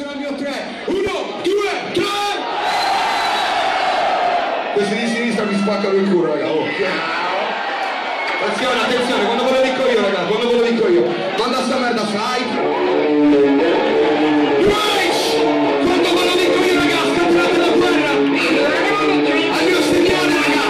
attenzione al mio 3. 1, 2, 3. Questi di sinistra mi spaccano il culo, raga. Oh. Attenzione, attenzione, quando ve lo dico io, raga, quando ve lo dico io. Manda sta merda, slide. Race! Quando ve lo dico io, raga, scatenate la guerra. Al mio signore, raga.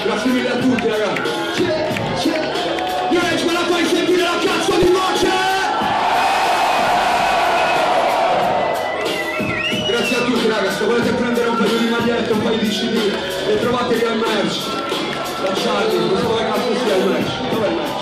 Grazie mille a tutti, raga. Me la fai sentire la cazzo di voce? Grazie a tutti, raga. Se volete prendere un paio di magliette, un paio di CD, le trovate lì al merch. Lasciate, questo ragazzo sia al merch. Dov'è il merch?